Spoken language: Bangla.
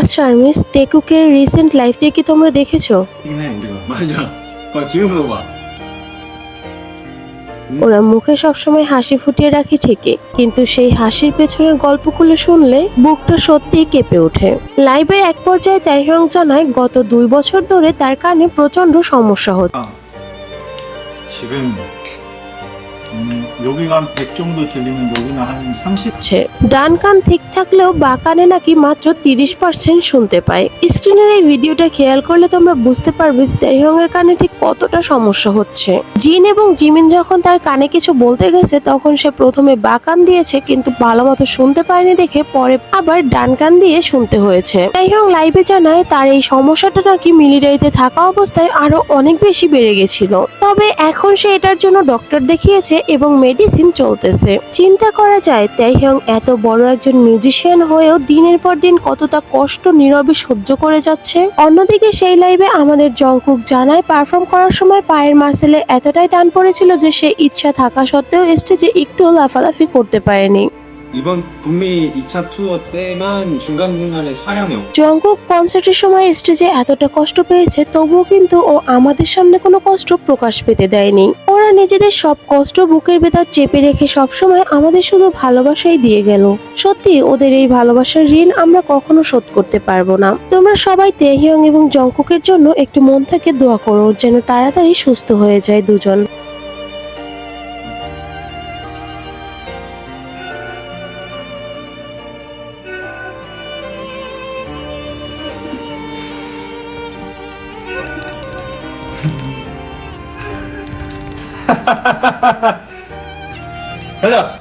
আচ্ছা আর্মিস, তেকুকের রিসেন্ট লাইফটা কি তোমরা দেখেছো? 해 우리가. 맞아. 지금 물어봐. ওরা মুখে সবসময় হাসি ফুটিয়ে রাখে ঠিকই, কিন্তু সেই হাসির পেছনের গল্পগুলো শুনলে বুকটা সত্যিই কেঁপে ওঠে। লাইভের এক পর্যায়ে তাইহং জানায় গত 2 বছর ধরে তার কানে প্রচন্ড সমস্যা 지금 여기가 한 100 정도 들리면 여기는 한 30. হচ্ছে। ডান কান ঠিক থাকলেও বা কানে নাকি মাত্র 30% শুনতে পায়। স্ক্রিনের এই ভিডিওটা খেয়াল করলে তোমরা বুঝতে পারবে যে তাইহং এর কানে ঠিক কতটা সমস্যা হচ্ছে। জিন এবং জিমিন যখন তার কানে কিছু বলতে গেছে তখন সে প্রথমে বা কান দিয়েছে, কিন্তু ভালো মতো শুনতে পায়নি দেখে পরে আবার ডান কান দিয়ে শুনতে হয়েছে। তাইহং লাইভে জানায় তার এই সমস্যাটা নাকি মিলিটারিতে থাকা অবস্থায় আরো অনেক বেশি বেড়ে গেছিল, তবে এখন সে এটার জন্য ডক্টর দেখিয়েছে এবং মেডিসিন চলতেছে। চিন্তা করা যায় তাইহং এত বড় একজন মিউজিশিয়ান হয়েও দিনের পর দিন কতটা কষ্ট নীরবে সহ্য করে যাচ্ছে। অন্যদিকে সেই লাইভে আমাদের জংকুক জানায় পারফর্ম করার সময় পায়ের মাসেলে এতটাই টান পড়েছিল যে সে ইচ্ছা থাকা সত্ত্বেও স্টেজে একটু লাফালাফি করতে পারেনি। 이번 북미 2차 투어 때만 중간중간에 촬영해. জংকুক কনসার্টের সময় স্টেজে এতটা কষ্ট পেয়েছে, তবুও কিন্তু ও আমাদের সামনে কোনো কষ্ট প্রকাশ পেতে দেয়নি। ওরা নিজেদের সব কষ্ট বুকের ভেতর চেপে রেখে সবসময় আমাদের শুধু ভালোবাসাই দিয়ে গেল। সত্যি ওদের এই ভালোবাসার ঋণ আমরা কখনো শোধ করতে পারবো না। তোমরা সবাই তাইহং এবং জংকুকের জন্য একটু মন থেকে দোয়া করো যেন তাড়াতাড়ি সুস্থ হয়ে যায় দুজন। 가자.